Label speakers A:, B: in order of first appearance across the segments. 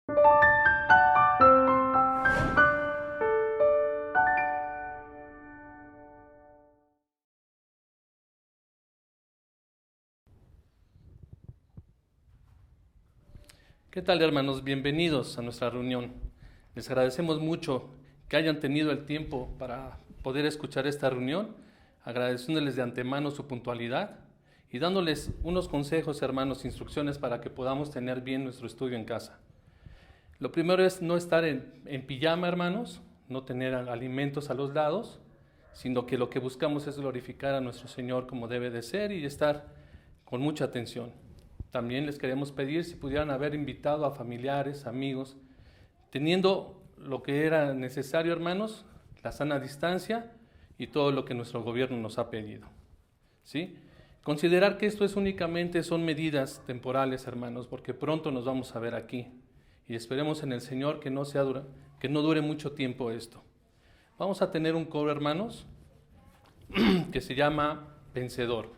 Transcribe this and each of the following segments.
A: ¿Qué tal, hermanos? Bienvenidos a nuestra reunión. Les agradecemos mucho que hayan tenido el tiempo para poder escuchar esta reunión, agradeciéndoles de antemano su puntualidad y dándoles unos consejos, hermanos, instrucciones para que podamos tener bien nuestro estudio en casa. Lo primero es no estar en pijama, hermanos, no tener alimentos a los lados, sino que lo que buscamos es glorificar a nuestro Señor como debe de ser y estar con mucha atención. También les queremos pedir si pudieran haber invitado a familiares, amigos, teniendo lo que era necesario, hermanos, la sana distancia y todo lo que nuestro gobierno nos ha pedido, ¿sí? Considerar que esto únicamente son medidas temporales, hermanos, porque pronto nos vamos a ver aquí y esperemos en el Señor que no dure mucho tiempo esto. Vamos a tener un coro, hermanos, que se llama Vencedor.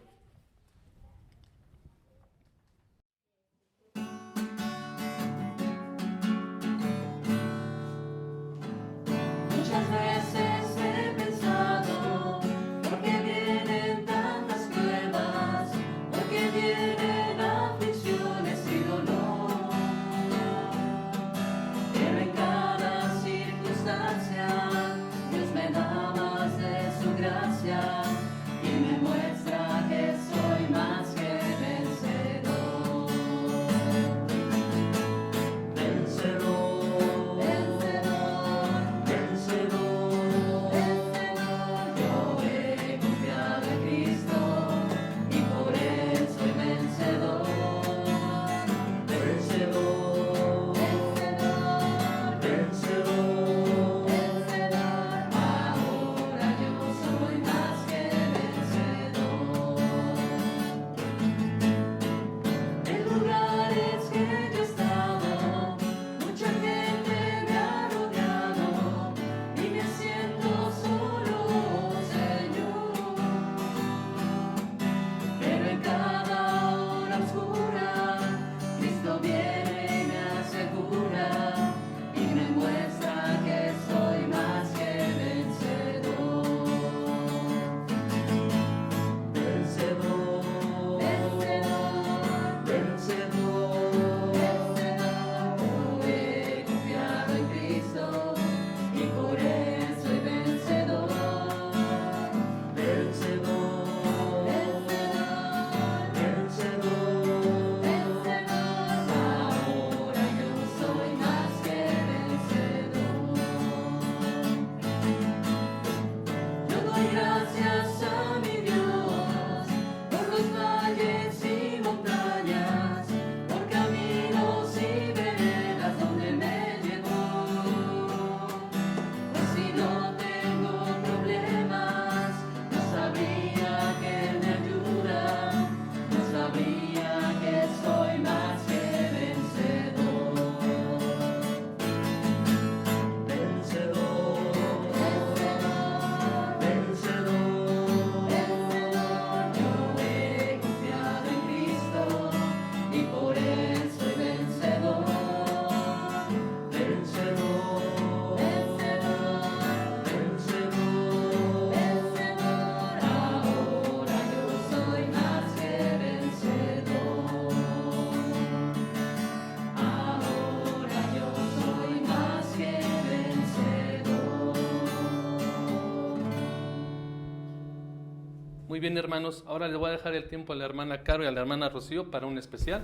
A: Muy bien, hermanos, ahora les voy a dejar el tiempo a la hermana Caro y a la hermana Rocío para un especial.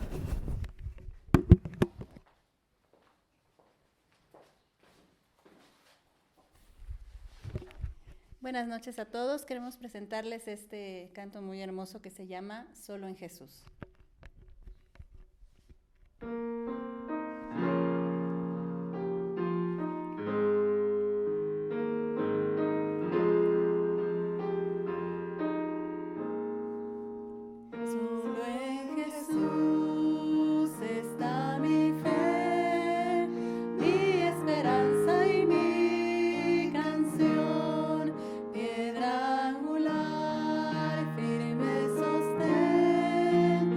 B: Buenas noches a todos. Queremos presentarles este canto muy hermoso que se llama Solo en Jesús.
C: Piedra angular, firme sostén.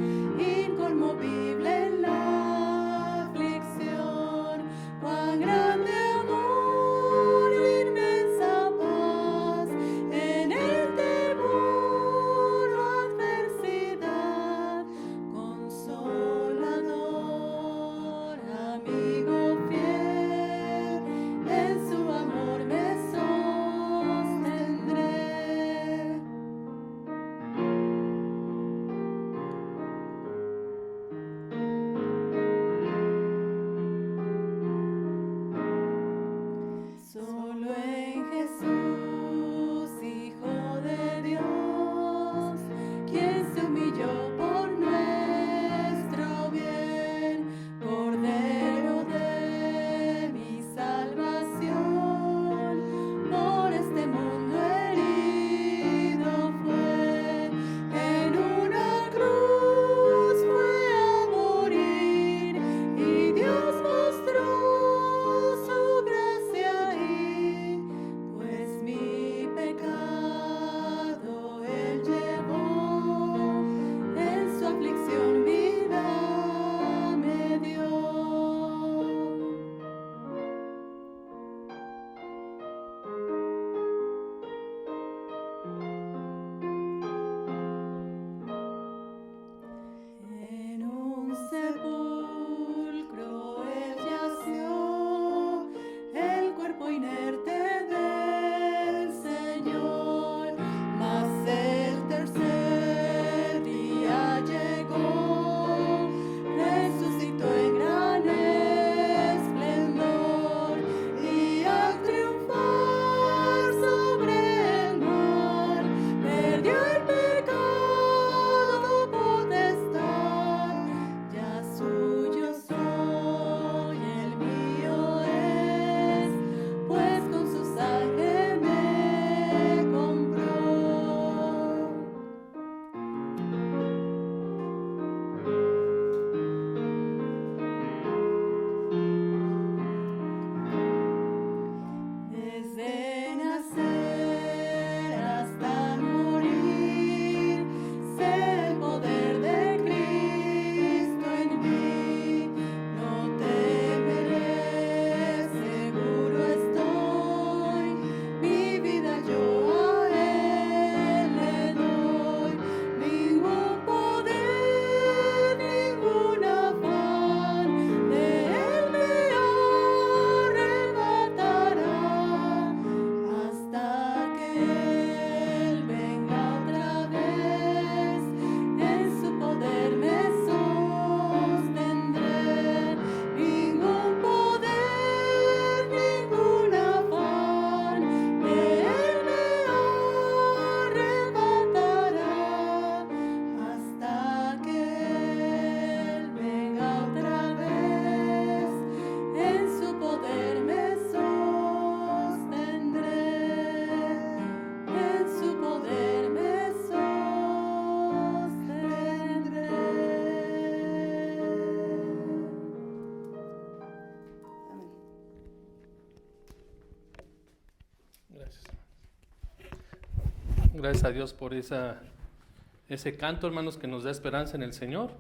A: Gracias a Dios por ese canto, hermanos, que nos da esperanza en el Señor.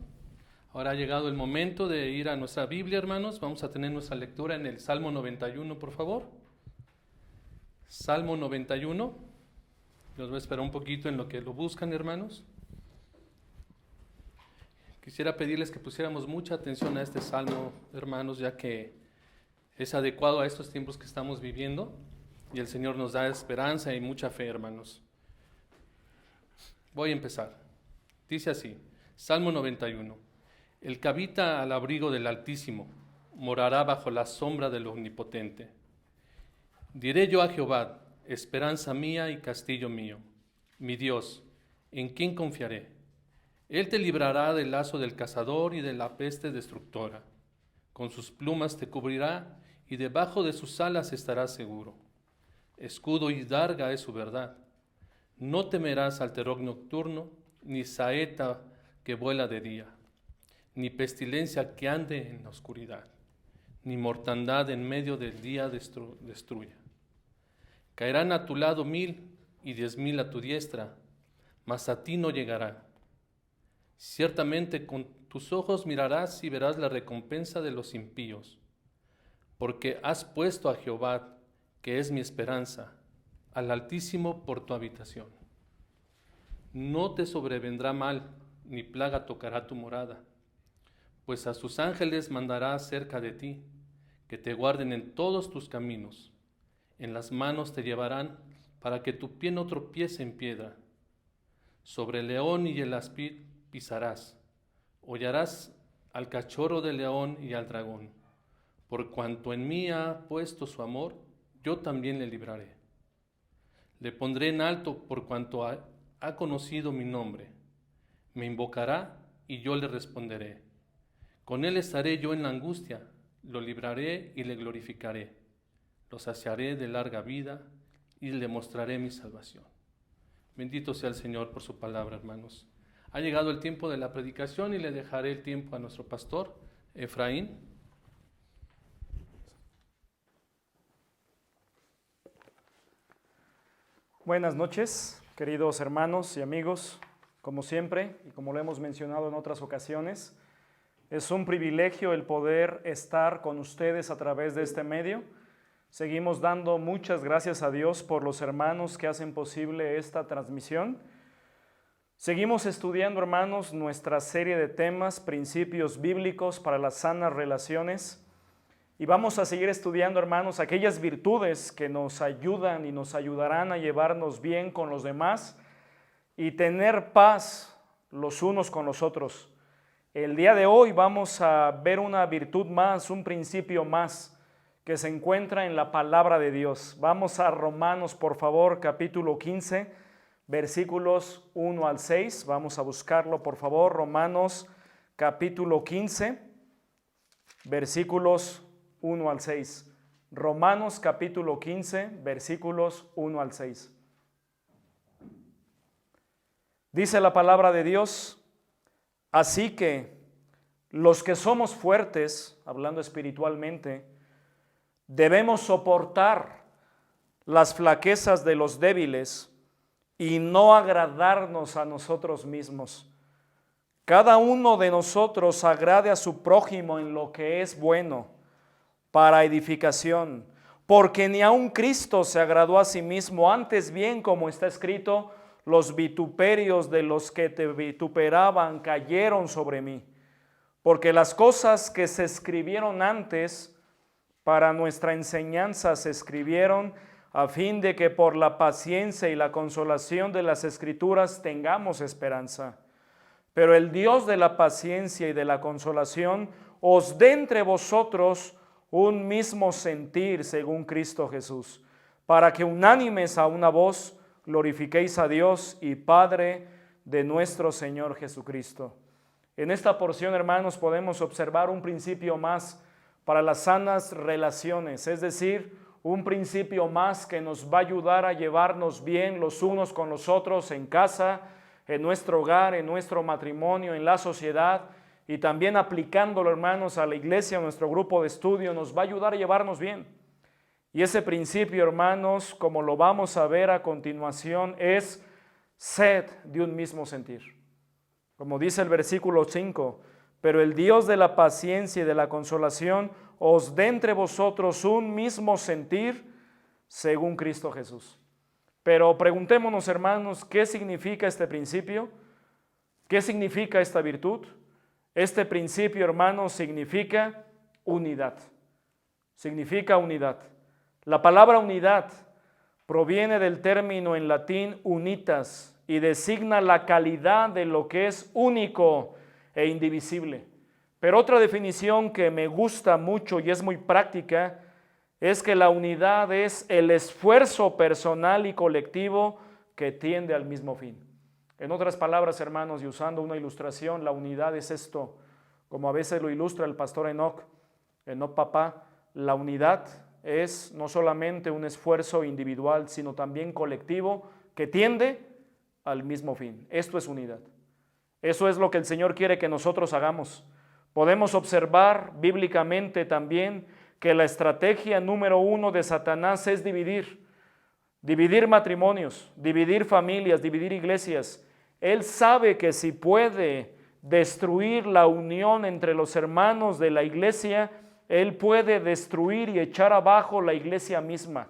A: Ahora ha llegado el momento de ir a nuestra Biblia, hermanos. Vamos a tener nuestra lectura en el Salmo 91, por favor. Salmo 91. Los voy a esperar un poquito en lo que lo buscan, hermanos. Quisiera pedirles que pusiéramos mucha atención a este salmo, hermanos, ya que es adecuado a estos tiempos que estamos viviendo y el Señor nos da esperanza y mucha fe, hermanos. Voy a empezar. Dice así, Salmo 91. El que habita al abrigo del Altísimo morará bajo la sombra del Omnipotente. Diré yo a Jehová, esperanza mía y castillo mío, mi Dios, ¿en quién confiaré? Él te librará del lazo del cazador y de la peste destructora. Con sus plumas te cubrirá y debajo de sus alas estarás seguro. Escudo y darga es su verdad. No temerás al terror nocturno, ni saeta que vuela de día, ni pestilencia que ande en la oscuridad, ni mortandad en medio del día destruya. Caerán a tu lado 1000 y 10,000 a tu diestra, mas a ti no llegará. Ciertamente con tus ojos mirarás y verás la recompensa de los impíos, porque has puesto a Jehová, que es mi esperanza, al Altísimo por tu habitación. No te sobrevendrá mal, ni plaga tocará tu morada, pues a sus ángeles mandará cerca de ti, que te guarden en todos tus caminos. En las manos te llevarán, para que tu pie no tropiece en piedra. Sobre el león y el áspid pisarás, hollarás al cachorro del león y al dragón. Por cuanto en mí ha puesto su amor, yo también le libraré. Le pondré en alto por cuanto ha conocido mi nombre. Me invocará y yo le responderé. Con él estaré yo en la angustia, lo libraré y le glorificaré. Lo saciaré de larga vida y le mostraré mi salvación. Bendito sea el Señor por su palabra, hermanos. Ha llegado el tiempo de la predicación y le dejaré el tiempo a nuestro pastor, Efraín.
C: Buenas noches, queridos hermanos y amigos. Como siempre, y como lo hemos mencionado en otras ocasiones, es un privilegio el poder estar con ustedes a través de este medio. Seguimos dando muchas gracias a Dios por los hermanos que hacen posible esta transmisión. Seguimos estudiando, hermanos, nuestra serie de temas, principios bíblicos para las sanas relaciones. Y vamos a seguir estudiando, hermanos, aquellas virtudes que nos ayudan y nos ayudarán a llevarnos bien con los demás y tener paz los unos con los otros. El día de hoy vamos a ver una virtud más, un principio más que se encuentra en la palabra de Dios. Vamos a Romanos, por favor, capítulo 15, versículos 1 al 6. Vamos a buscarlo, por favor. Romanos, capítulo 15, versículos 1 al 6. Romanos, capítulo 15, versículos 1 al 6. Dice la palabra de Dios: así que los que somos fuertes, hablando espiritualmente, debemos soportar las flaquezas de los débiles y no agradarnos a nosotros mismos. Cada uno de nosotros agrade a su prójimo en lo que es bueno, para edificación, porque ni aun Cristo se agradó a sí mismo, antes bien, como está escrito, los vituperios de los que te vituperaban cayeron sobre mí. Porque las cosas que se escribieron antes para nuestra enseñanza se escribieron a fin de que por la paciencia y la consolación de las Escrituras tengamos esperanza. Pero el Dios de la paciencia y de la consolación os dé entre vosotros un mismo sentir según Cristo Jesús, para que unánimes a una voz glorifiquéis a Dios y Padre de nuestro Señor Jesucristo. En esta porción, hermanos, podemos observar un principio más para las sanas relaciones, es decir, un principio más que nos va a ayudar a llevarnos bien los unos con los otros en casa, en nuestro hogar, en nuestro matrimonio, en la sociedad, y también aplicándolo, hermanos, a la iglesia, a nuestro grupo de estudio, nos va a ayudar a llevarnos bien. Y ese principio, hermanos, como lo vamos a ver a continuación, es sed de un mismo sentir. Como dice el versículo 5, pero el Dios de la paciencia y de la consolación os dé entre vosotros un mismo sentir según Cristo Jesús. Pero preguntémonos, hermanos, ¿qué significa este principio? ¿Qué significa esta virtud? Este principio, hermanos, significa unidad. Significa unidad. La palabra unidad proviene del término en latín unitas y designa la calidad de lo que es único e indivisible. Pero otra definición que me gusta mucho y es muy práctica es que la unidad es el esfuerzo personal y colectivo que tiende al mismo fin. En otras palabras, hermanos, y usando una ilustración, la unidad es esto, como a veces lo ilustra el pastor Enoch Papá, la unidad es no solamente un esfuerzo individual, sino también colectivo que tiende al mismo fin. Esto es unidad. Eso es lo que el Señor quiere que nosotros hagamos. Podemos observar bíblicamente también que la estrategia número 1 de Satanás es dividir matrimonios, dividir familias, dividir iglesias. Él sabe que si puede destruir la unión entre los hermanos de la iglesia, él puede destruir y echar abajo la iglesia misma.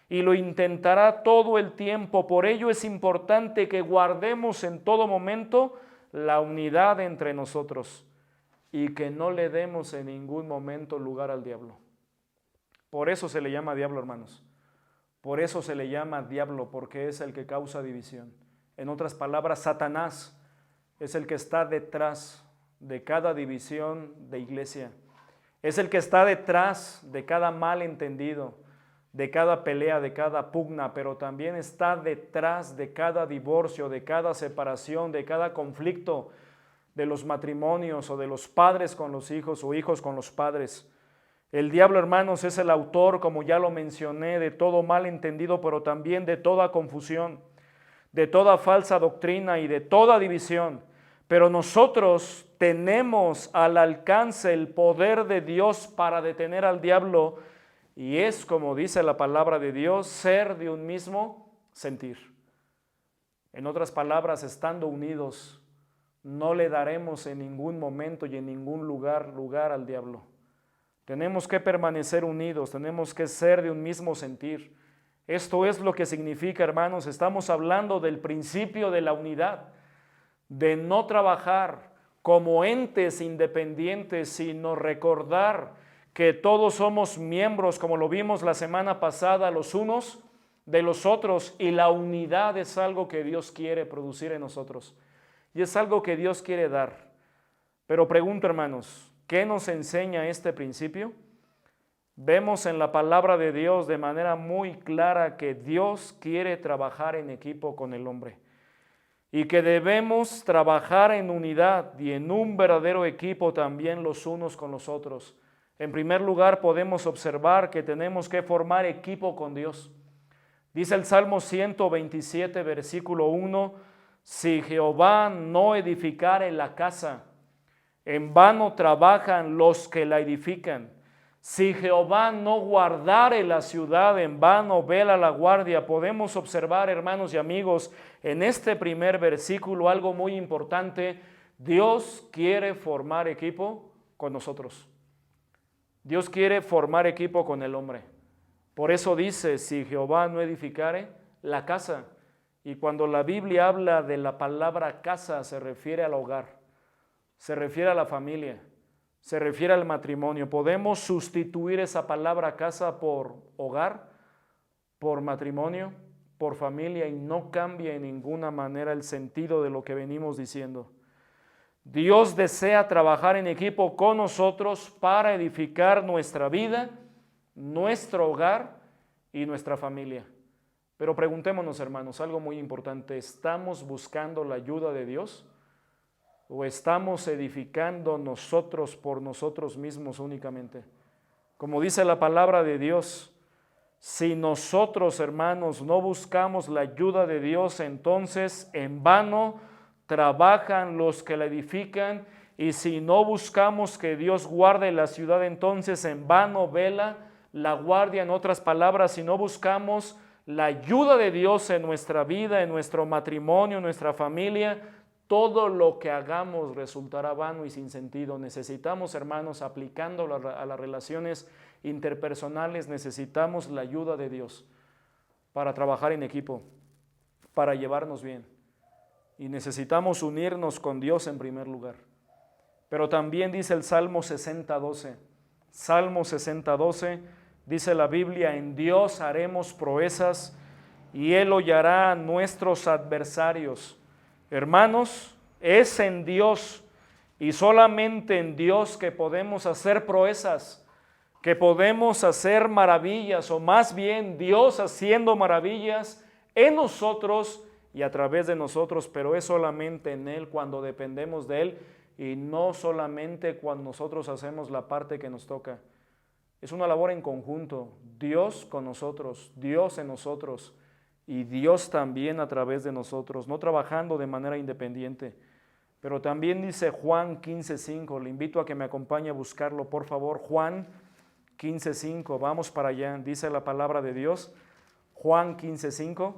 C: Y lo intentará todo el tiempo. Por ello es importante que guardemos en todo momento la unidad entre nosotros y que no le demos en ningún momento lugar al diablo. Por eso se le llama diablo, hermanos. Por eso se le llama diablo, porque es el que causa división. En otras palabras, Satanás es el que está detrás de cada división de iglesia. Es el que está detrás de cada malentendido, de cada pelea, de cada pugna, pero también está detrás de cada divorcio, de cada separación, de cada conflicto de los matrimonios o de los padres con los hijos o hijos con los padres. El diablo, hermanos, es el autor, como ya lo mencioné, de todo malentendido, pero también de toda confusión, de toda falsa doctrina y de toda división. Pero nosotros tenemos al alcance el poder de Dios para detener al diablo, y es, como dice la palabra de Dios, ser de un mismo sentir. En otras palabras, estando unidos, no le daremos en ningún momento y en ningún lugar al diablo. Tenemos que permanecer unidos, tenemos que ser de un mismo sentir. Esto es lo que significa, hermanos, estamos hablando del principio de la unidad, de no trabajar como entes independientes, sino recordar que todos somos miembros, como lo vimos la semana pasada, los unos de los otros, y la unidad es algo que Dios quiere producir en nosotros, y es algo que Dios quiere dar. Pero pregunto, hermanos, ¿qué nos enseña este principio? Vemos en la palabra de Dios de manera muy clara que Dios quiere trabajar en equipo con el hombre y que debemos trabajar en unidad y en un verdadero equipo también los unos con los otros. En primer lugar, podemos observar que tenemos que formar equipo con Dios. Dice el Salmo 127, versículo 1, si Jehová no edificare la casa, en vano trabajan los que la edifican. Si Jehová no guardare la ciudad, en vano vela la guardia. Podemos observar, hermanos y amigos, en este primer versículo algo muy importante. Dios quiere formar equipo con nosotros. Dios quiere formar equipo con el hombre. Por eso dice, si Jehová no edificare la casa. Y cuando la Biblia habla de la palabra casa, se refiere al hogar, se refiere a la familia, se refiere al matrimonio. Podemos sustituir esa palabra casa por hogar, por matrimonio, por familia, y no cambia en ninguna manera el sentido de lo que venimos diciendo. Dios desea trabajar en equipo con nosotros para edificar nuestra vida, nuestro hogar y nuestra familia. Pero preguntémonos, hermanos, algo muy importante. ¿Estamos buscando la ayuda de Dios? ¿O estamos edificando nosotros por nosotros mismos únicamente? Como dice la palabra de Dios, si nosotros, hermanos, no buscamos la ayuda de Dios, entonces en vano trabajan los que la edifican, y si no buscamos que Dios guarde la ciudad, entonces en vano vela la guardia. En otras palabras, si no buscamos la ayuda de Dios en nuestra vida, en nuestro matrimonio, en nuestra familia, todo lo que hagamos resultará vano y sin sentido. Necesitamos, hermanos, aplicándolo a las relaciones interpersonales, necesitamos la ayuda de Dios para trabajar en equipo, para llevarnos bien. Y necesitamos unirnos con Dios en primer lugar. Pero también dice el Salmo 60:12. Salmo 60:12 dice la Biblia: en Dios haremos proezas y Él hollará a nuestros adversarios. Hermanos, es en Dios y solamente en Dios que podemos hacer proezas, que podemos hacer maravillas, o más bien Dios haciendo maravillas en nosotros y a través de nosotros, pero es solamente en Él cuando dependemos de Él y no solamente cuando nosotros hacemos la parte que nos toca. Es una labor en conjunto, Dios con nosotros, Dios en nosotros y Dios también a través de nosotros, no trabajando de manera independiente. Pero también dice Juan 15:5, le invito a que me acompañe a buscarlo, por favor. Juan 15:5, vamos para allá, dice la palabra de Dios. Juan 15:5,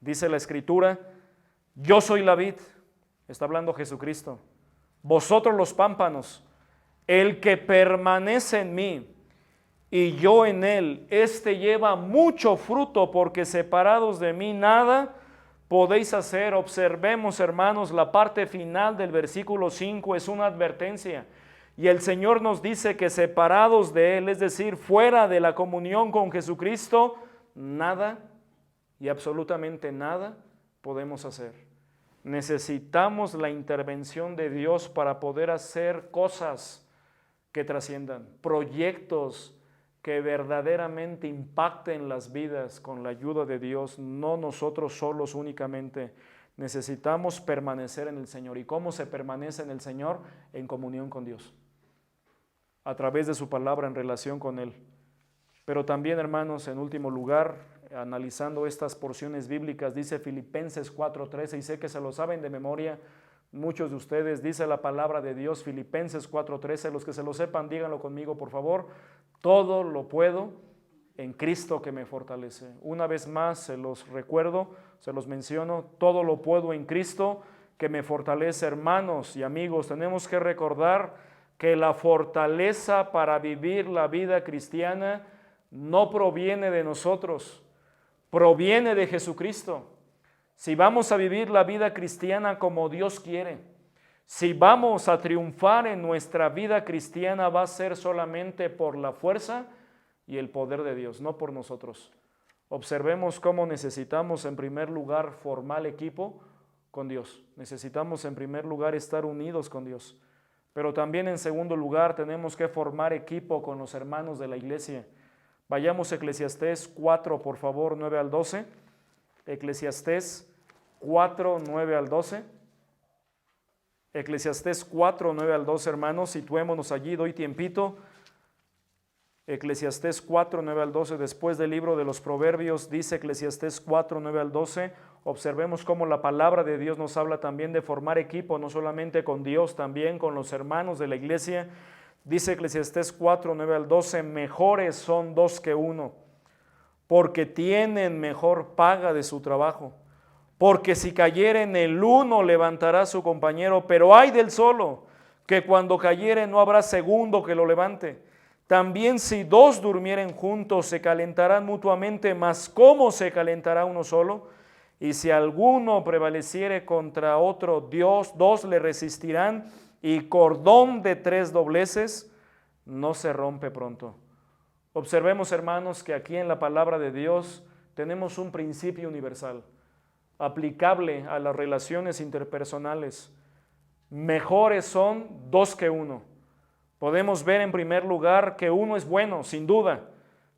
C: dice la Escritura: yo soy la vid, está hablando Jesucristo, vosotros los pámpanos, el que permanece en mí y yo en él, este lleva mucho fruto, porque separados de mí nada podéis hacer. Observemos, hermanos, la parte final del versículo 5 es una advertencia. Y el Señor nos dice que separados de Él, es decir, fuera de la comunión con Jesucristo, nada y absolutamente nada podemos hacer. Necesitamos la intervención de Dios para poder hacer cosas que trasciendan, proyectos que verdaderamente impacten las vidas con la ayuda de Dios, no nosotros solos únicamente. Necesitamos permanecer en el Señor. ¿Y cómo se permanece en el Señor? En comunión con Dios, a través de su palabra, en relación con Él. Pero también, hermanos, en último lugar, analizando estas porciones bíblicas, dice Filipenses 4:13, y sé que se lo saben de memoria muchos de ustedes, dice la palabra de Dios, Filipenses 4:13, los que se lo sepan, díganlo conmigo, por favor: todo lo puedo en Cristo que me fortalece. Una vez más se los recuerdo, se los menciono: todo lo puedo en Cristo que me fortalece. Hermanos y amigos, tenemos que recordar que la fortaleza para vivir la vida cristiana no proviene de nosotros, proviene de Jesucristo. Si vamos a vivir la vida cristiana como Dios quiere, si vamos a triunfar en nuestra vida cristiana, va a ser solamente por la fuerza y el poder de Dios, no por nosotros. Observemos cómo necesitamos en primer lugar formar equipo con Dios. Necesitamos en primer lugar estar unidos con Dios. Pero también en segundo lugar tenemos que formar equipo con los hermanos de la iglesia. Vayamos a Eclesiastés 4, por favor, 9 al 12. Eclesiastés 4, 9 al 12. Eclesiastés 4, 9 al 12, hermanos, situémonos allí, doy tiempito. Eclesiastés 4, 9 al 12, después del libro de los Proverbios, dice Eclesiastés 4, 9 al 12, observemos cómo la palabra de Dios nos habla también de formar equipo, no solamente con Dios, también con los hermanos de la iglesia. Dice Eclesiastés 4, 9 al 12, mejores son dos que uno, porque tienen mejor paga de su trabajo. Porque si cayeren el uno, levantará a su compañero, pero ay del solo, que cuando cayere no habrá segundo que lo levante. También si dos durmieren juntos, se calentarán mutuamente, mas ¿cómo se calentará uno solo? Y si alguno prevaleciere contra otro, dos le resistirán, y cordón de 3 dobleces no se rompe pronto. Observemos, hermanos, que aquí en la palabra de Dios tenemos un principio universal, aplicable a las relaciones interpersonales. Mejores son dos que uno. Podemos ver en primer lugar que uno es bueno, sin duda,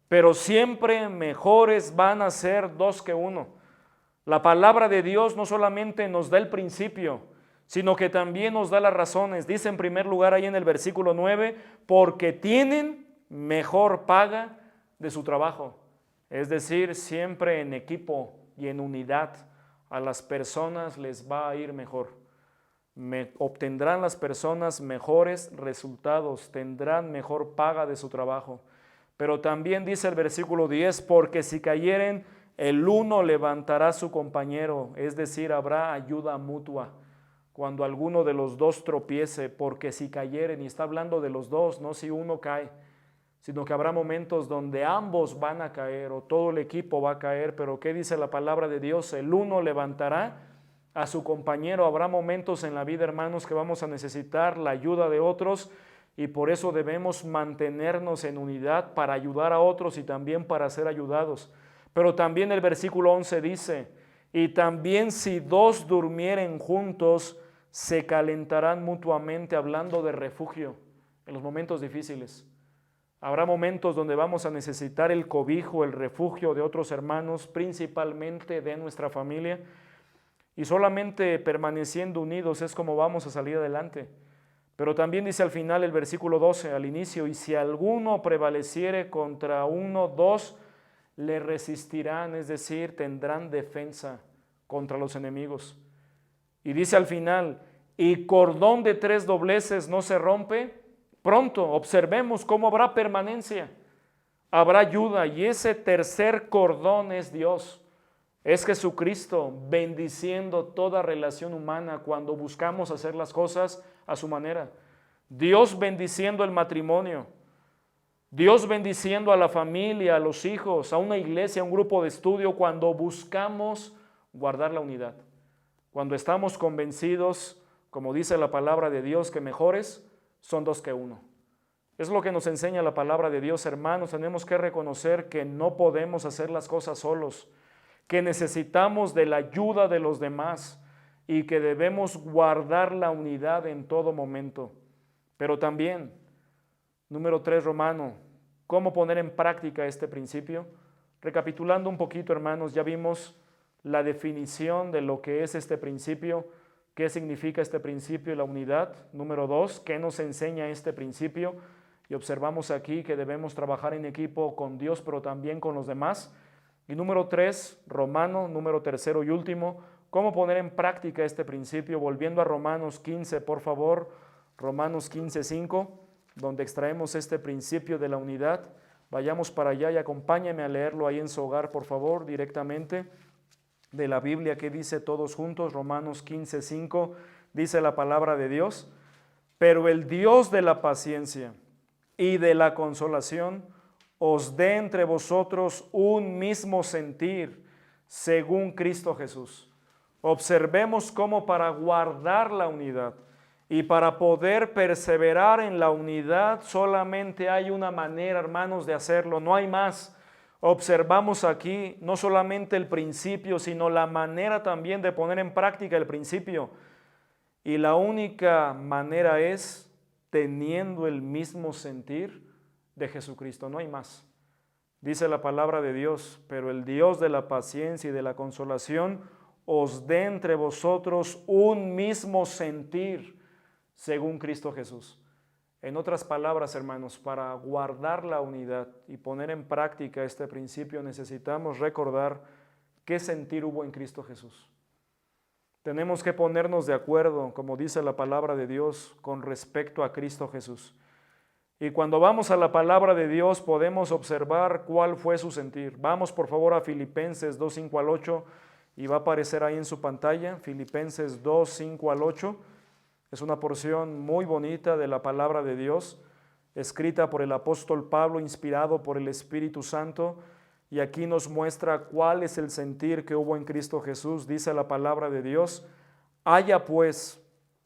C: pero siempre mejores van a ser dos que uno. La palabra de Dios no solamente nos da el principio, sino que también nos da las razones. Dice en primer lugar ahí en el versículo 9, porque tienen mejor paga de su trabajo. Es decir, siempre en equipo y en unidad a las personas les va a ir mejor. Obtendrán las personas mejores resultados, tendrán mejor paga de su trabajo. Pero también dice el versículo 10, porque si cayeren el uno levantará a su compañero, es decir, habrá ayuda mutua cuando alguno de los dos tropiece, porque si cayeren, y está hablando de los dos, no si uno cae, sino que habrá momentos donde ambos van a caer o todo el equipo va a caer, pero ¿qué dice la palabra de Dios? El uno levantará a su compañero. Habrá momentos en la vida, hermanos, que vamos a necesitar la ayuda de otros y por eso debemos mantenernos en unidad para ayudar a otros y también para ser ayudados. Pero también el versículo 11 dice, y también si dos durmieren juntos, se calentarán mutuamente, hablando de refugio en los momentos difíciles. Habrá momentos donde vamos a necesitar el cobijo, el refugio de otros hermanos, principalmente de nuestra familia, y solamente permaneciendo unidos es como vamos a salir adelante. Pero también dice al final el versículo 12, al inicio, y si alguno prevaleciere contra uno, dos le resistirán, es decir, tendrán defensa contra los enemigos. Y dice al final, y cordón de tres dobleces no se rompe. Pronto observemos cómo habrá permanencia, habrá ayuda, y ese tercer cordón es Dios, es Jesucristo bendiciendo toda relación humana cuando buscamos hacer las cosas a su manera. Dios bendiciendo el matrimonio, Dios bendiciendo a la familia, a los hijos, a una iglesia, a un grupo de estudio, cuando buscamos guardar la unidad, cuando estamos convencidos, como dice la palabra de Dios, que mejores son dos que uno. Es lo que nos enseña la palabra de Dios, hermanos. Tenemos que reconocer que no podemos hacer las cosas solos, que necesitamos de la ayuda de los demás y que debemos guardar la unidad en todo momento. Pero también, número 3, Romano, ¿cómo poner en práctica este principio? Recapitulando un poquito, hermanos, ya vimos la definición de lo que es este principio. ¿Qué significa este principio y la unidad? Número 2, ¿qué nos enseña este principio? Y observamos aquí que debemos trabajar en equipo con Dios, pero también con los demás. Y número 3, Romano, número tercero y último, ¿cómo poner en práctica este principio? Volviendo a Romanos 15, por favor, Romanos 15:5, donde extraemos este principio de la unidad. Vayamos para allá y acompáñame a leerlo ahí en su hogar, por favor, directamente de la Biblia. Que dice todos juntos, Romanos 15:5, dice la palabra de Dios, pero el Dios de la paciencia y de la consolación os dé entre vosotros un mismo sentir según Cristo Jesús. Observemos cómo para guardar la unidad y para poder perseverar en la unidad solamente hay una manera, hermanos, de hacerlo, no hay más. Observamos aquí no solamente el principio, sino la manera también de poner en práctica el principio. Y la única manera es teniendo el mismo sentir de Jesucristo, no hay más. Dice la palabra de Dios, pero el Dios de la paciencia y de la consolación os dé entre vosotros un mismo sentir según Cristo Jesús. En otras palabras, hermanos, para guardar la unidad y poner en práctica este principio necesitamos recordar qué sentir hubo en Cristo Jesús. Tenemos que ponernos de acuerdo, como dice la palabra de Dios, con respecto a Cristo Jesús. Y cuando vamos a la palabra de Dios podemos observar cuál fue su sentir. Vamos por favor a Filipenses 2:5-8 y va a aparecer ahí en su pantalla, Filipenses 2:5-8. Es una porción muy bonita de la palabra de Dios, escrita por el apóstol Pablo, inspirado por el Espíritu Santo, y aquí nos muestra cuál es el sentir que hubo en Cristo Jesús. Dice la palabra de Dios, haya pues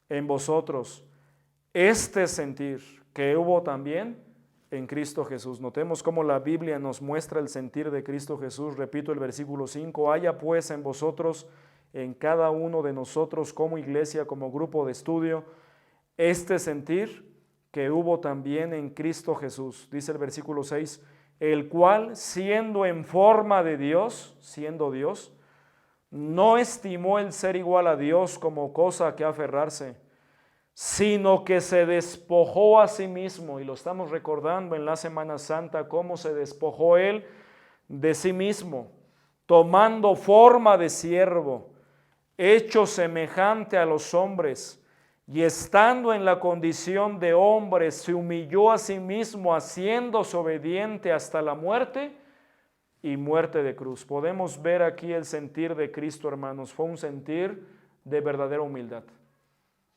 C: en vosotros este sentir que hubo también en Cristo Jesús. Notemos cómo la Biblia nos muestra el sentir de Cristo Jesús. Repito el versículo 5, haya pues en vosotros, en cada uno de nosotros como iglesia, como grupo de estudio, este sentir que hubo también en Cristo Jesús. Dice el versículo 6, el cual siendo en forma de Dios, siendo Dios, no estimó el ser igual a Dios como cosa a que aferrarse, sino que se despojó a sí mismo, y lo estamos recordando en la Semana Santa, cómo se despojó Él de sí mismo, tomando forma de siervo, hecho semejante a los hombres, y estando en la condición de hombre, se humilló a sí mismo, haciéndose obediente hasta la muerte y muerte de cruz. Podemos ver aquí el sentir de Cristo, hermanos. Fue un sentir de verdadera humildad.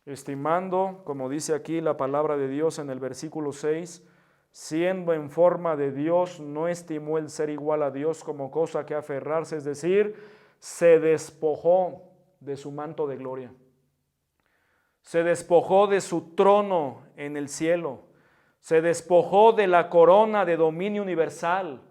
C: Estimando, como dice aquí la palabra de Dios en el versículo 6, siendo en forma de Dios, no estimó el ser igual a Dios como cosa que aferrarse, es decir, se despojó de su manto de gloria. Se despojó de su trono en el cielo. Se despojó de la corona de dominio universal.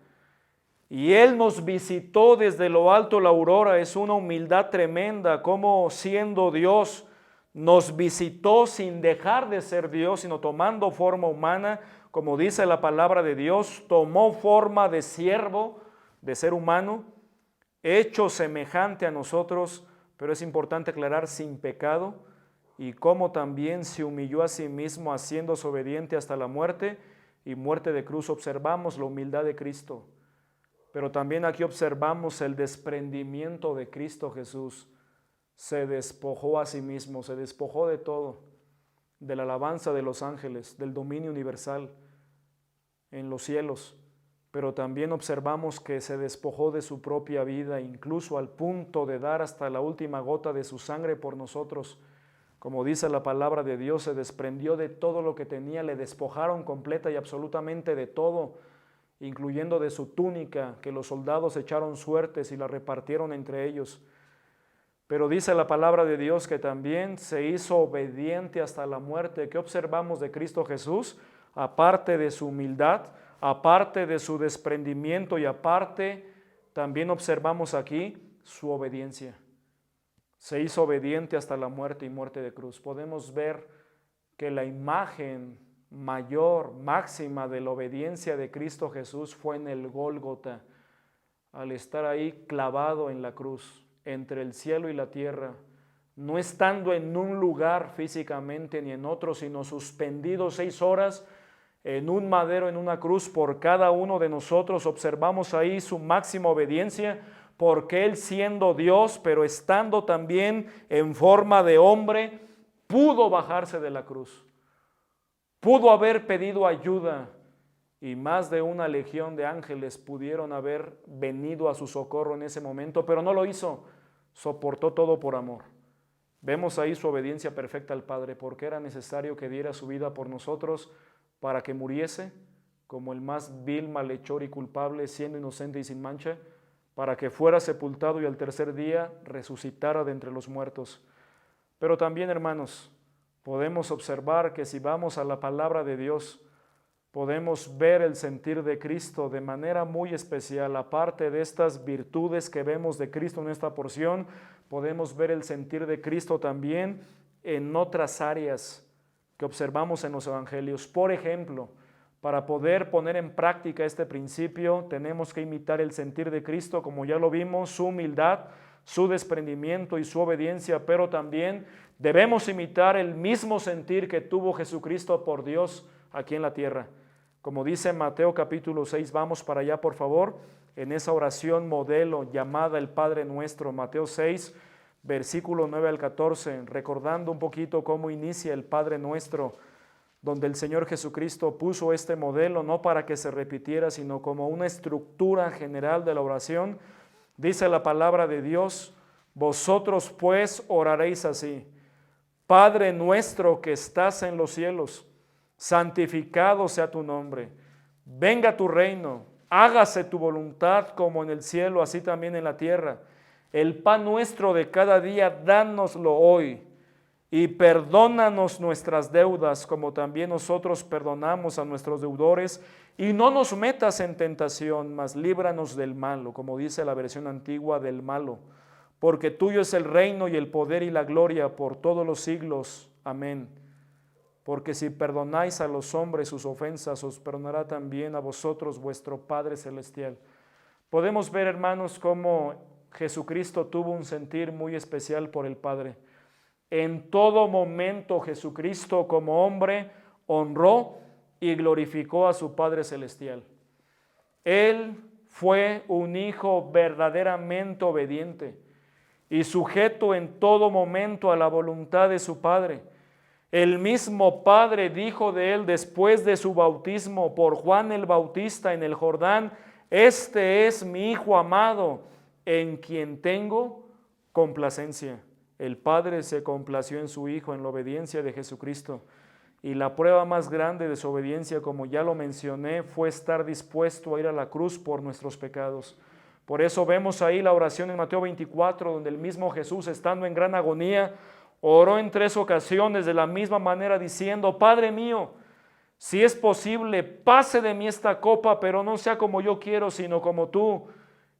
C: Y Él nos visitó desde lo alto la aurora. Es una humildad tremenda, como siendo Dios nos visitó sin dejar de ser Dios, sino tomando forma humana, como dice la palabra de Dios, tomó forma de siervo, de ser humano, hecho semejante a nosotros, pero es importante aclarar, sin pecado, y como también se humilló a sí mismo, haciéndose obediente hasta la muerte y muerte de cruz. Observamos la humildad de Cristo, pero también aquí observamos el desprendimiento de Cristo Jesús. Se despojó a sí mismo, se despojó de todo, de la alabanza de los ángeles, del dominio universal en los cielos, pero también observamos que se despojó de su propia vida, incluso al punto de dar hasta la última gota de su sangre por nosotros. Como dice la palabra de Dios, se desprendió de todo lo que tenía, le despojaron completa y absolutamente de todo, incluyendo de su túnica, que los soldados echaron suertes y la repartieron entre ellos. Pero dice la palabra de Dios que también se hizo obediente hasta la muerte. ¿Qué observamos de Cristo Jesús? Aparte de su humildad, aparte de su desprendimiento y aparte también observamos aquí su obediencia. Se hizo obediente hasta la muerte y muerte de cruz. Podemos ver que la imagen mayor, máxima de la obediencia de Cristo Jesús fue en el Gólgota, al estar ahí clavado en la cruz, entre el cielo y la tierra, no estando en un lugar físicamente ni en otro, sino suspendido 6 horas en un madero, en una cruz, por cada uno de nosotros. Observamos ahí su máxima obediencia, porque Él, siendo Dios, pero estando también en forma de hombre, pudo bajarse de la cruz, pudo haber pedido ayuda, y más de una legión de ángeles pudieron haber venido a su socorro en ese momento, pero no lo hizo. Soportó todo por amor. Vemos ahí su obediencia perfecta al Padre, porque era necesario que diera su vida por nosotros para que muriese como el más vil, malhechor y culpable, siendo inocente y sin mancha, para que fuera sepultado y al tercer día resucitara de entre los muertos. Pero también, hermanos, podemos observar que si vamos a la palabra de Dios, podemos ver el sentir de Cristo de manera muy especial. Aparte de estas virtudes que vemos de Cristo en esta porción, podemos ver el sentir de Cristo también en otras áreas que observamos en los evangelios. Por ejemplo, para poder poner en práctica este principio, tenemos que imitar el sentir de Cristo, como ya lo vimos, su humildad, su desprendimiento y su obediencia, pero también debemos imitar el mismo sentir que tuvo Jesucristo por Dios aquí en la tierra. Como dice Mateo capítulo 6, vamos para allá por favor, en esa oración modelo llamada el Padre Nuestro, Mateo 6, versículo 9 al 14, recordando un poquito cómo inicia el Padre Nuestro, donde el Señor Jesucristo puso este modelo no para que se repitiera, sino como una estructura general de la oración. Dice la palabra de Dios: vosotros pues oraréis así: Padre nuestro que estás en los cielos, santificado sea tu nombre, venga tu reino, hágase tu voluntad como en el cielo, así también en la tierra. El pan nuestro de cada día, dánoslo hoy, y perdónanos nuestras deudas, como también nosotros perdonamos a nuestros deudores, y no nos metas en tentación, mas líbranos del malo, como dice la versión antigua, del malo, porque tuyo es el reino y el poder y la gloria por todos los siglos. Amén. Porque si perdonáis a los hombres sus ofensas, os perdonará también a vosotros vuestro Padre Celestial. Podemos ver, hermanos, cómo Jesucristo tuvo un sentir muy especial por el Padre. En todo momento Jesucristo como hombre honró y glorificó a su Padre Celestial. Él fue un hijo verdaderamente obediente y sujeto en todo momento a la voluntad de su Padre. El mismo Padre dijo de él después de su bautismo por Juan el Bautista en el Jordán: Este es mi Hijo amado, en quien tengo complacencia. El Padre se complació en su Hijo, en la obediencia de Jesucristo. Y la prueba más grande de su obediencia, como ya lo mencioné, fue estar dispuesto a ir a la cruz por nuestros pecados. Por eso vemos ahí la oración en Mateo 24, donde el mismo Jesús, estando en gran agonía, oró en 3 ocasiones de la misma manera, diciendo: Padre mío, si es posible, pase de mí esta copa, pero no sea como yo quiero, sino como tú.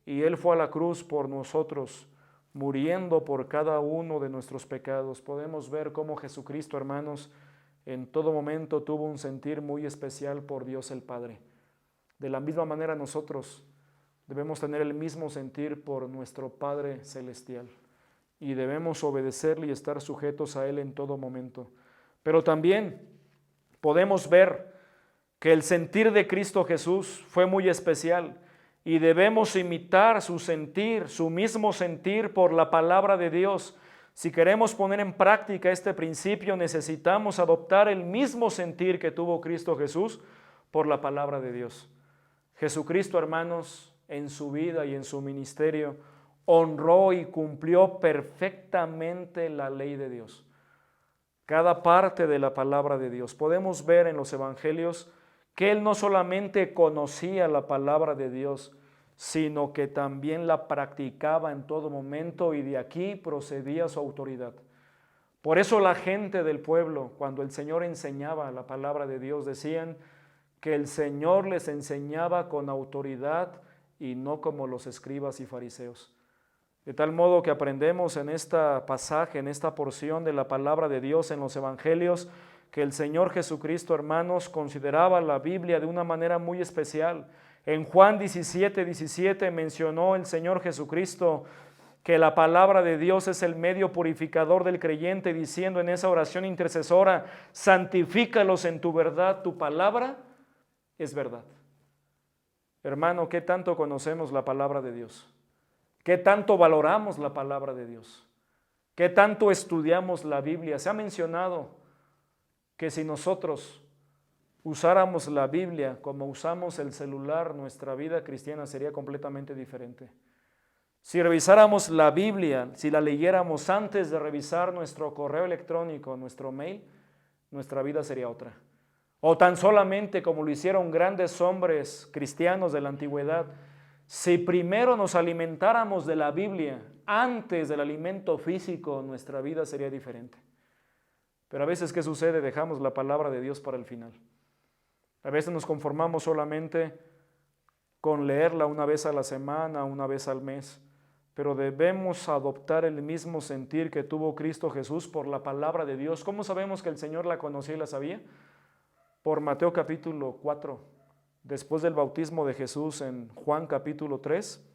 C: Y Él fue a la cruz por nosotros, muriendo por cada uno de nuestros pecados. Podemos ver cómo Jesucristo, hermanos, en todo momento tuvo un sentir muy especial por Dios el Padre. De la misma manera nosotros debemos tener el mismo sentir por nuestro Padre Celestial y debemos obedecerle y estar sujetos a Él en todo momento. Pero también podemos ver que el sentir de Cristo Jesús fue muy especial y debemos imitar su sentir, su mismo sentir por la palabra de Dios. Si queremos poner en práctica este principio, necesitamos adoptar el mismo sentir que tuvo Cristo Jesús por la palabra de Dios. Jesucristo, hermanos, en su vida y en su ministerio, honró y cumplió perfectamente la ley de Dios. Cada parte de la palabra de Dios. Podemos ver en los evangelios que Él no solamente conocía la palabra de Dios, sino que también la practicaba en todo momento, y de aquí procedía su autoridad. Por eso la gente del pueblo, cuando el Señor enseñaba la palabra de Dios, decían que el Señor les enseñaba con autoridad y no como los escribas y fariseos. De tal modo que aprendemos en este pasaje, en esta porción de la palabra de Dios en los evangelios, que el Señor Jesucristo, hermanos, consideraba la Biblia de una manera muy especial. En Juan 17:17 mencionó el Señor Jesucristo que la palabra de Dios es el medio purificador del creyente, diciendo en esa oración intercesora: santifícalos en tu verdad, tu palabra es verdad. Hermano, ¿qué tanto conocemos la palabra de Dios? ¿Qué tanto valoramos la palabra de Dios? ¿Qué tanto estudiamos la Biblia? Se ha mencionado que si nosotros usáramos la Biblia como usamos el celular, nuestra vida cristiana sería completamente diferente. Si revisáramos la Biblia, si la leyéramos antes de revisar nuestro correo electrónico, nuestro mail, nuestra vida sería otra. O tan solamente como lo hicieron grandes hombres cristianos de la antigüedad, si primero nos alimentáramos de la Biblia antes del alimento físico, nuestra vida sería diferente. Pero a veces, ¿qué sucede? Dejamos la palabra de Dios para el final. A veces nos conformamos solamente con leerla una vez a la semana, una vez al mes, pero debemos adoptar el mismo sentir que tuvo Cristo Jesús por la palabra de Dios. ¿Cómo sabemos que el Señor la conocía y la sabía? Por Mateo capítulo 4, después del bautismo de Jesús en Juan capítulo 3,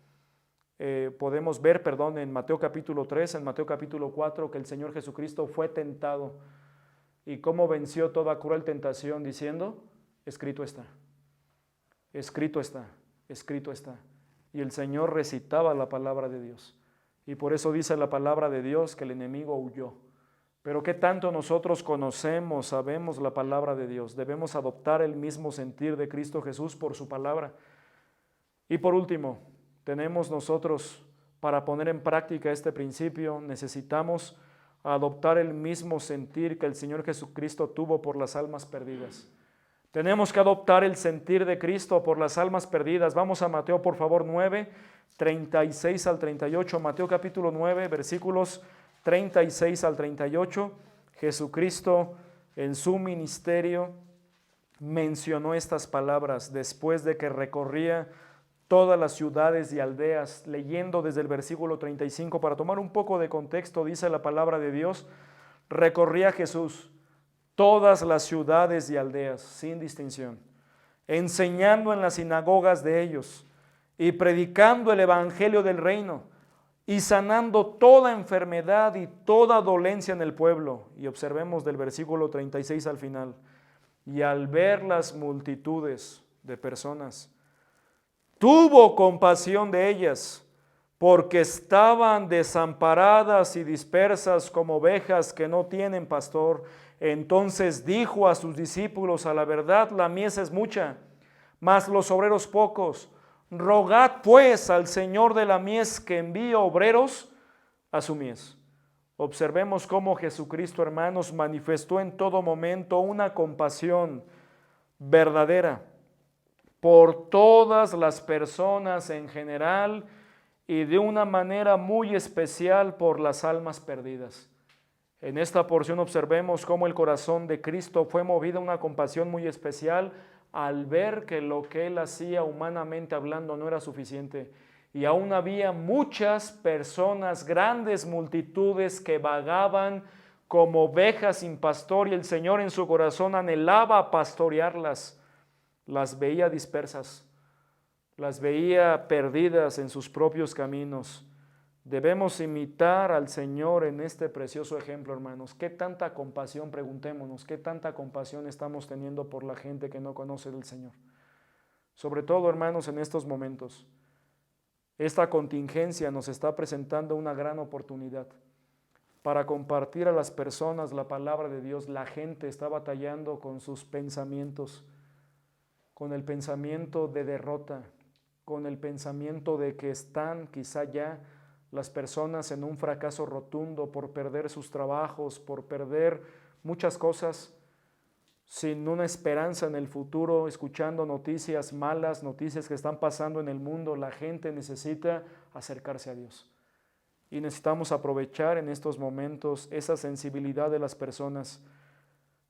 C: podemos ver, en Mateo capítulo 3, en Mateo capítulo 4, que el Señor Jesucristo fue tentado y cómo venció toda cruel tentación diciendo: escrito está, escrito está, escrito está. Y el Señor recitaba la palabra de Dios. Y por eso dice la palabra de Dios que el enemigo huyó. Pero ¿qué tanto nosotros conocemos, sabemos la palabra de Dios? Debemos adoptar el mismo sentir de Cristo Jesús por su palabra. Y por último, tenemos nosotros, para poner en práctica este principio, necesitamos adoptar el mismo sentir que el Señor Jesucristo tuvo por las almas perdidas. Tenemos que adoptar el sentir de Cristo por las almas perdidas. Vamos a Mateo, por favor, 9, 36 al 38. Mateo capítulo 9, versículos 36 al 38. Jesucristo en su ministerio mencionó estas palabras después de que recorría todas las ciudades y aldeas, leyendo desde el versículo 35. Para tomar un poco de contexto, dice la palabra de Dios: recorría Jesús todas las ciudades y aldeas, sin distinción, enseñando en las sinagogas de ellos y predicando el evangelio del reino y sanando toda enfermedad y toda dolencia en el pueblo. Y observemos del versículo 36 al final: y al ver las multitudes de personas, tuvo compasión de ellas, porque estaban desamparadas y dispersas como ovejas que no tienen pastor. Entonces dijo a sus discípulos: a la verdad la mies es mucha, mas los obreros pocos. Rogad pues al Señor de la mies que envíe obreros a su mies. Observemos cómo Jesucristo, hermanos, manifestó en todo momento una compasión verdadera por todas las personas en general y de una manera muy especial por las almas perdidas. En esta porción observemos cómo el corazón de Cristo fue movido a una compasión muy especial al ver que lo que Él hacía humanamente hablando no era suficiente. Y aún había muchas personas, grandes multitudes que vagaban como ovejas sin pastor y el Señor en su corazón anhelaba pastorearlas. Las veía dispersas, las veía perdidas en sus propios caminos. Debemos imitar al Señor en este precioso ejemplo, hermanos. ¿Qué tanta compasión, preguntémonos, qué tanta compasión estamos teniendo por la gente que no conoce del Señor? Sobre todo, hermanos, en estos momentos. Esta contingencia nos está presentando una gran oportunidad para compartir a las personas la palabra de Dios. La gente está batallando con sus pensamientos, con el pensamiento de derrota, con el pensamiento de que están quizá ya las personas en un fracaso rotundo por perder sus trabajos, por perder muchas cosas, sin una esperanza en el futuro, escuchando noticias malas, noticias que están pasando en el mundo. La gente necesita acercarse a Dios. Y necesitamos aprovechar en estos momentos esa sensibilidad de las personas.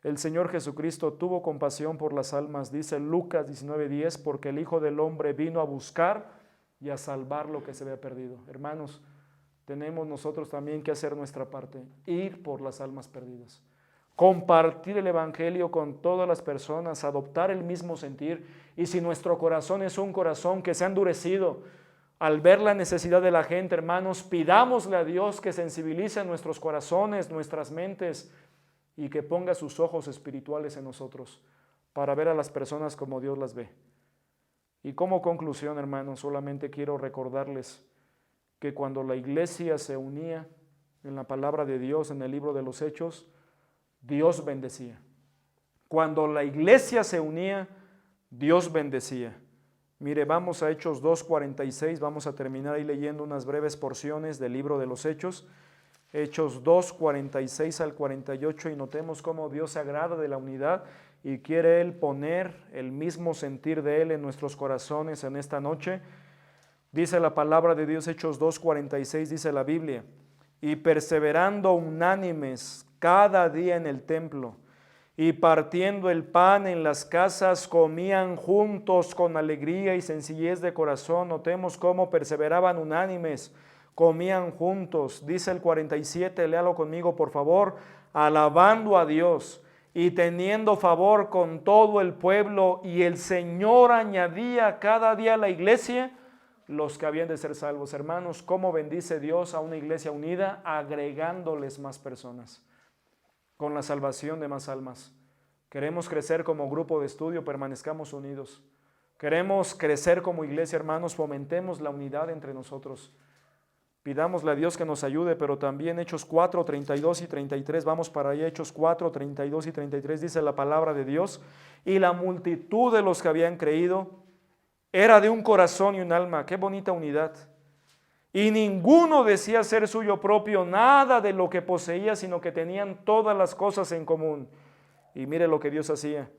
C: El Señor Jesucristo tuvo compasión por las almas, dice Lucas 19:10, porque el Hijo del Hombre vino a buscar y a salvar lo que se había perdido. Hermanos, tenemos nosotros también que hacer nuestra parte, ir por las almas perdidas, compartir el Evangelio con todas las personas, adoptar el mismo sentir. Y si nuestro corazón es un corazón que se ha endurecido al ver la necesidad de la gente, hermanos, pidámosle a Dios que sensibilice nuestros corazones, nuestras mentes, y que ponga sus ojos espirituales en nosotros para ver a las personas como Dios las ve. Y como conclusión, hermanos, solamente quiero recordarles que cuando la iglesia se unía en la palabra de Dios, en el libro de los Hechos, Dios bendecía. Cuando la iglesia se unía, Dios bendecía. Mire, vamos a Hechos 2:46, vamos a terminar ahí leyendo unas breves porciones del libro de los Hechos. Hechos 2:46 al 48, y notemos cómo Dios se agrada de la unidad y quiere Él poner el mismo sentir de Él en nuestros corazones en esta noche. Dice la palabra de Dios, Hechos 2:46, dice la Biblia: y perseverando unánimes cada día en el templo, y partiendo el pan en las casas, comían juntos con alegría y sencillez de corazón. Notemos cómo perseveraban unánimes, comían juntos. Dice el 47, léalo conmigo por favor: alabando a Dios y teniendo favor con todo el pueblo, y el Señor añadía cada día a la iglesia los que habían de ser salvos. Hermanos, ¿cómo bendice Dios a una iglesia unida? Agregándoles más personas, con la salvación de más almas. Queremos crecer como grupo de estudio, permanezcamos unidos. Queremos crecer como iglesia, hermanos, fomentemos la unidad entre nosotros. Pidámosle a Dios que nos ayude, pero también Hechos 4, 32 y 33, vamos para allá. Hechos 4, 32 y 33, dice la palabra de Dios: y la multitud de los que habían creído era de un corazón y un alma. Qué bonita unidad. Y ninguno decía ser suyo propio nada de lo que poseía, sino que tenían todas las cosas en común. Y mire lo que Dios hacía: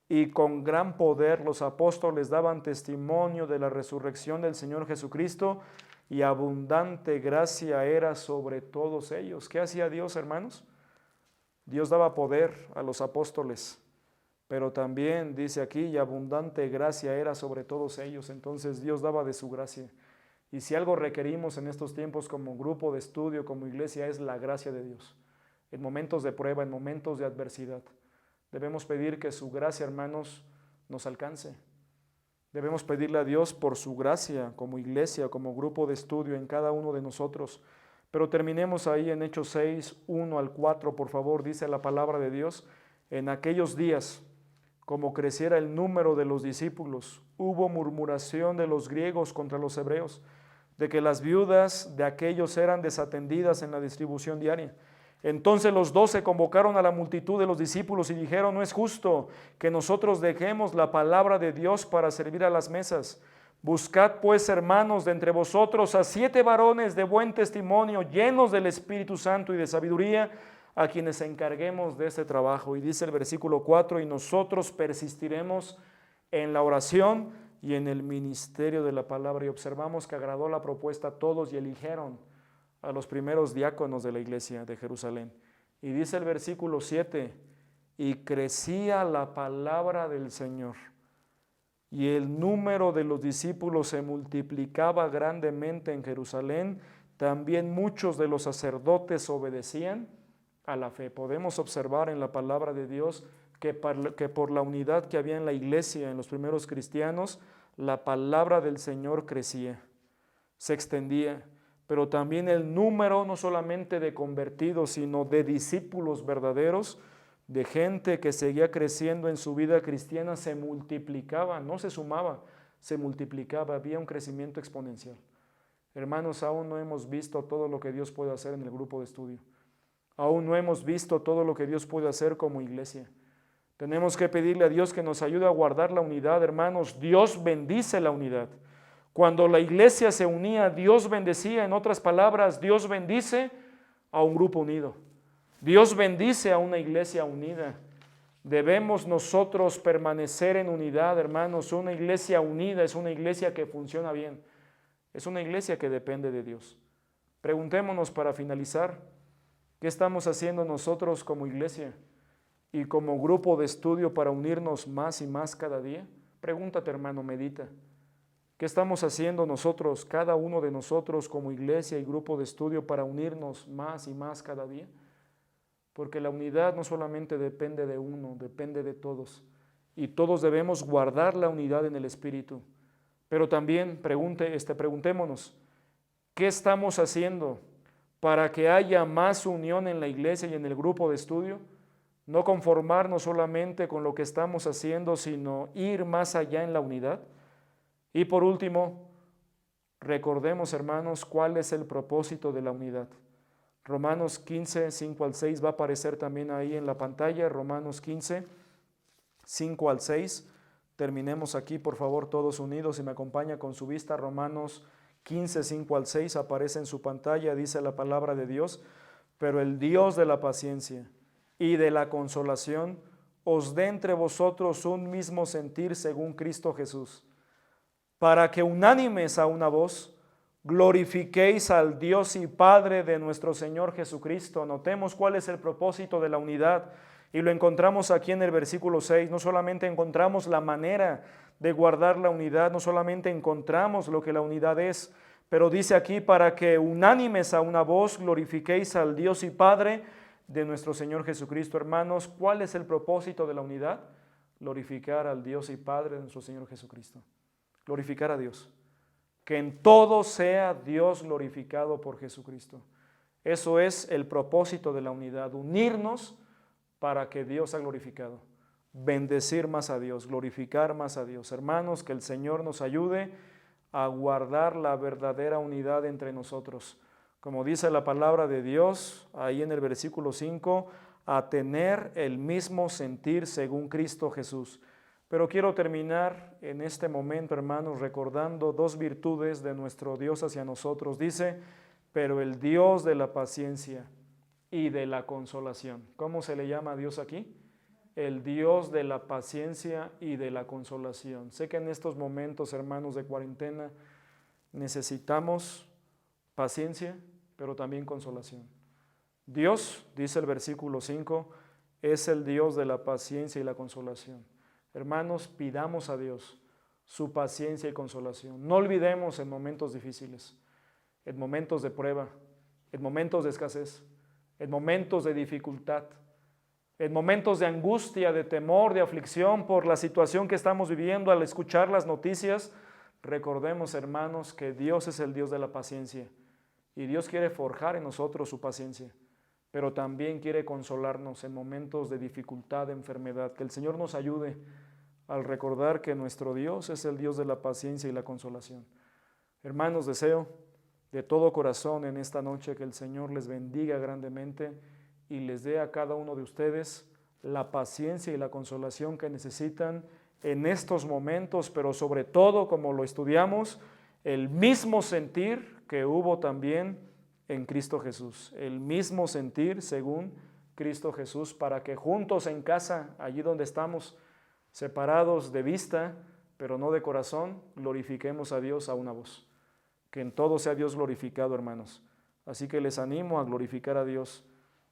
C: y con gran poder los apóstoles daban testimonio de la resurrección del Señor Jesucristo, y abundante gracia era sobre todos ellos. ¿Qué hacía Dios, hermanos? Dios daba poder a los apóstoles, pero también dice aquí, y abundante gracia era sobre todos ellos. Entonces Dios daba de su gracia. Y si algo requerimos en estos tiempos como grupo de estudio, como iglesia, es la gracia de Dios. En momentos de prueba, en momentos de adversidad, debemos pedir que su gracia, hermanos, nos alcance. Debemos pedirle a Dios por su gracia como iglesia, como grupo de estudio en cada uno de nosotros. Pero terminemos ahí en Hechos 6, 1 al 4, por favor. Dice la palabra de Dios: en aquellos días, como creciera el número de los discípulos, hubo murmuración de los griegos contra los hebreos, de que las viudas de aquellos eran desatendidas en la distribución diaria. Entonces los 12 convocaron a la multitud de los discípulos y dijeron: no es justo que nosotros dejemos la palabra de Dios para servir a las mesas. Buscad pues, hermanos, de entre vosotros a 7 varones de buen testimonio, llenos del Espíritu Santo y de sabiduría, a quienes encarguemos de este trabajo. Y dice el versículo 4, y nosotros persistiremos en la oración y en el ministerio de la palabra. Y observamos que agradó la propuesta a todos y eligieron a los primeros diáconos de la iglesia de Jerusalén. Y dice el versículo 7, y crecía la palabra del Señor, y el número de los discípulos se multiplicaba grandemente en Jerusalén. También muchos de los sacerdotes obedecían a la fe. Podemos observar en la palabra de Dios que por la unidad que había en la iglesia, en los primeros cristianos, la palabra del Señor crecía, se extendía, pero también el número no solamente de convertidos, sino de discípulos verdaderos, de gente que seguía creciendo en su vida cristiana, se multiplicaba, no se sumaba, se multiplicaba, había un crecimiento exponencial. Hermanos, aún no hemos visto todo lo que Dios puede hacer en el grupo de estudio. Aún no hemos visto todo lo que Dios puede hacer como iglesia. Tenemos que pedirle a Dios que nos ayude a guardar la unidad, hermanos. Dios bendice la unidad. Cuando la iglesia se unía, Dios bendecía. En otras palabras, Dios bendice a un grupo unido. Dios bendice a una iglesia unida. Debemos nosotros permanecer en unidad, hermanos. Una iglesia unida es una iglesia que funciona bien. Es una iglesia que depende de Dios. Preguntémonos para finalizar, ¿qué estamos haciendo nosotros como iglesia y como grupo de estudio para unirnos más y más cada día? Pregúntate, hermano, medita. ¿Qué estamos haciendo nosotros, cada uno de nosotros como iglesia y grupo de estudio para unirnos más y más cada día? Porque la unidad no solamente depende de uno, depende de todos. Y todos debemos guardar la unidad en el Espíritu. Pero también preguntémonos, ¿qué estamos haciendo para que haya más unión en la iglesia y en el grupo de estudio? No conformarnos solamente con lo que estamos haciendo, sino ir más allá en la unidad. Y por último, recordemos, hermanos, cuál es el propósito de la unidad. Romanos 15, 5 al 6 va a aparecer también ahí en la pantalla. Romanos 15, 5 al 6. Terminemos aquí, por favor, todos unidos, y me acompaña con su vista. Romanos 15, 5 al 6 aparece en su pantalla, dice la palabra de Dios: pero el Dios de la paciencia y de la consolación os dé entre vosotros un mismo sentir según Cristo Jesús, para que unánimes a una voz glorifiquéis al Dios y Padre de nuestro Señor Jesucristo. Notemos cuál es el propósito de la unidad, y lo encontramos aquí en el versículo 6. No solamente encontramos la manera de guardar la unidad, no solamente encontramos lo que la unidad es, pero dice aquí: para que unánimes a una voz glorifiquéis al Dios y Padre de nuestro Señor Jesucristo. Hermanos, ¿cuál es el propósito de la unidad? Glorificar al Dios y Padre de nuestro Señor Jesucristo. Glorificar a Dios. Que en todo sea Dios glorificado por Jesucristo. Eso es el propósito de la unidad, unirnos para que Dios sea glorificado. Bendecir más a Dios, glorificar más a Dios. Hermanos, que el Señor nos ayude a guardar la verdadera unidad entre nosotros. Como dice la palabra de Dios, ahí en el versículo 5, a tener el mismo sentir según Cristo Jesús. Pero quiero terminar en este momento, hermanos, recordando dos virtudes de nuestro Dios hacia nosotros. Dice: pero el Dios de la paciencia y de la consolación. ¿Cómo se le llama a Dios aquí? El Dios de la paciencia y de la consolación. Sé que en estos momentos, hermanos, de cuarentena, necesitamos paciencia, pero también consolación. Dios, dice el versículo 5, es el Dios de la paciencia y la consolación. Hermanos, pidamos a Dios su paciencia y consolación. No olvidemos en momentos difíciles, en momentos de prueba, en momentos de escasez, en momentos de dificultad, en momentos de angustia, de temor, de aflicción por la situación que estamos viviendo. Al escuchar las noticias, recordemos, hermanos, que Dios es el Dios de la paciencia, y Dios quiere forjar en nosotros su paciencia, pero también quiere consolarnos en momentos de dificultad, de enfermedad. Que el Señor nos ayude al recordar que nuestro Dios es el Dios de la paciencia y la consolación. Hermanos, deseo de todo corazón en esta noche que el Señor les bendiga grandemente y les dé a cada uno de ustedes la paciencia y la consolación que necesitan en estos momentos, pero sobre todo, como lo estudiamos, el mismo sentir que hubo también en Cristo Jesús, el mismo sentir según Cristo Jesús, para que juntos en casa, allí donde estamos, separados de vista, pero no de corazón, glorifiquemos a Dios a una voz. Que en todo sea Dios glorificado, hermanos. Así que les animo a glorificar a Dios,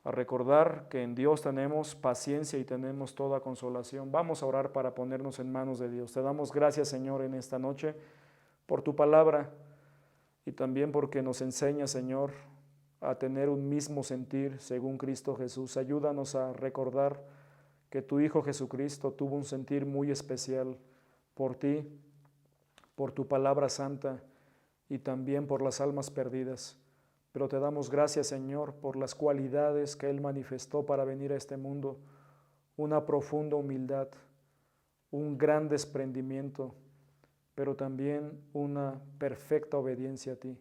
C: a recordar que en Dios tenemos paciencia y tenemos toda consolación. Vamos a orar para ponernos en manos de Dios. Te damos gracias, Señor, en esta noche por tu palabra y también porque nos enseña, Señor, a tener un mismo sentir según Cristo Jesús. Ayúdanos a recordar que tu Hijo Jesucristo tuvo un sentir muy especial por ti, por tu palabra santa y también por las almas perdidas. Pero te damos gracias, Señor, por las cualidades que Él manifestó para venir a este mundo, una profunda humildad, un gran desprendimiento, pero también una perfecta obediencia a ti.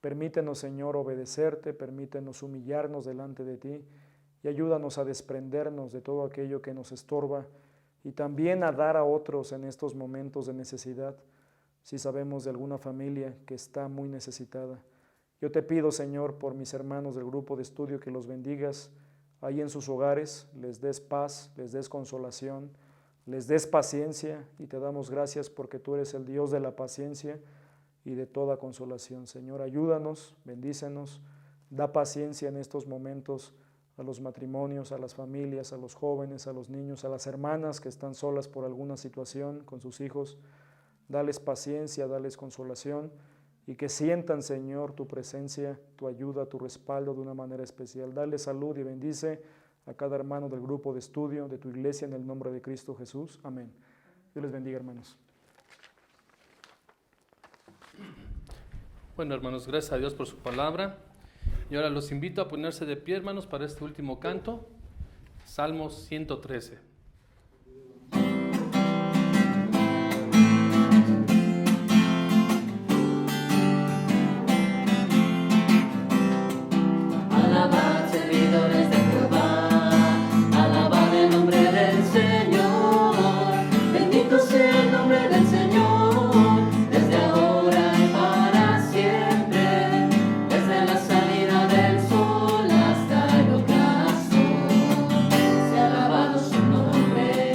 C: Permítenos, Señor, obedecerte, permítenos humillarnos delante de ti y ayúdanos a desprendernos de todo aquello que nos estorba y también a dar a otros en estos momentos de necesidad, si sabemos de alguna familia que está muy necesitada. Yo te pido, Señor, por mis hermanos del grupo de estudio, que los bendigas ahí en sus hogares, les des paz, les des consolación, les des paciencia y te damos gracias porque tú eres el Dios de la paciencia y de toda consolación. Señor, ayúdanos, bendícenos, da paciencia en estos momentos a los matrimonios, a las familias, a los jóvenes, a los niños, a las hermanas que están solas por alguna situación con sus hijos. Dales paciencia, dales consolación y que sientan, Señor, tu presencia, tu ayuda, tu respaldo de una manera especial. Dale salud y bendice a cada hermano del grupo de estudio de tu iglesia en el nombre de Cristo Jesús. Amén. Dios les bendiga, hermanos.
A: Bueno, hermanos, gracias a Dios por su palabra. Y ahora los invito a ponerse de pie, hermanos, para este último canto, Salmos 113.
D: Alabad, servidores de Jehová, alabad el nombre del Señor, bendito sea el nombre del Señor, desde ahora y para siempre, desde la salida del sol hasta el ocaso, sea alabado su nombre.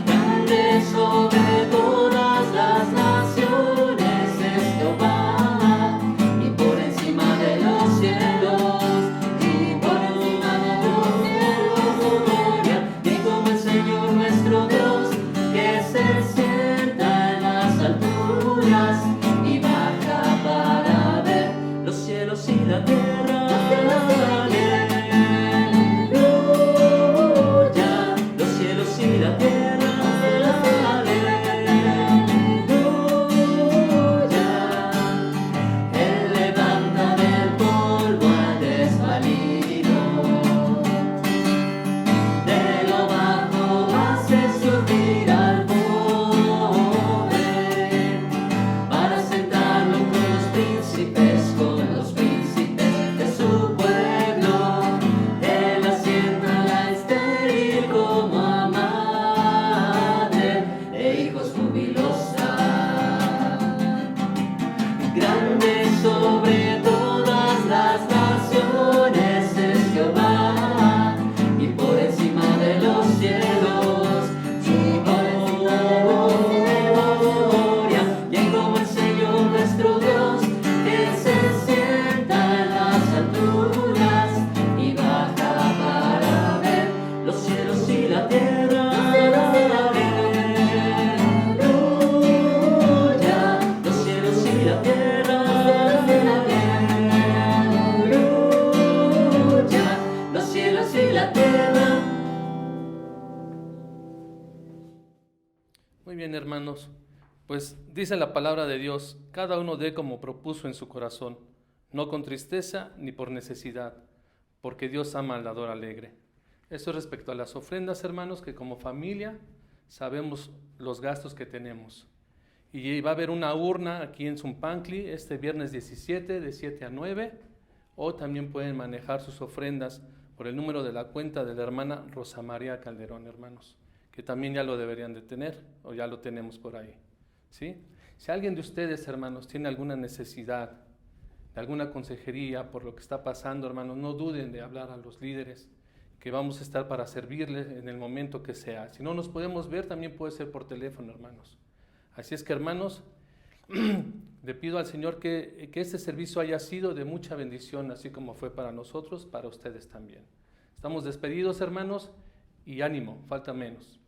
D: Grande sobre todas las naciones es Jehová, y por encima de los cielos, y por encima de los cielos su gloria, y como el Señor nuestro Dios, que se sienta en las alturas y baja para ver los cielos y la tierra. Aleluya, los cielos y la tierra. Aleluya. Él levanta del polvo al desvalido, de lo bajo hace subir al pobre, para sentarlo con los príncipes de su pueblo. Él asienta la estéril como a madre de hijos jubilosa. Grande sobre todas las naciones es Jehová, y por encima de los cielos su gloria. Y como el Señor nuestro Dios, que se sienta en las alturas y baja para ver los cielos y la tierra. Aleluya, los cielos y la tierra. Aleluya, los cielos y la tierra.
A: Muy bien, hermanos. Pues dice la palabra de Dios, cada uno dé como propuso en su corazón, no con tristeza ni por necesidad, porque Dios ama al dador alegre. Eso respecto a las ofrendas, hermanos, que como familia sabemos los gastos que tenemos. Y va a haber una urna aquí en Zumpanqui este viernes 17 de 7 a 9, o también pueden manejar sus ofrendas por el número de la cuenta de la hermana Rosa María Calderón, hermanos. Que que también ya lo deberían de tener, o ya lo tenemos por ahí, ¿sí? Si alguien de ustedes, hermanos, tiene alguna necesidad de alguna consejería por lo que está pasando, hermanos, no duden de hablar a los líderes, que vamos a estar para servirles en el momento que sea. Si no nos podemos ver, también puede ser por teléfono, hermanos. Así es que, hermanos, le pido al Señor que este servicio haya sido de mucha bendición, así como fue para nosotros, para ustedes también. Estamos despedidos, hermanos, y ánimo, falta menos.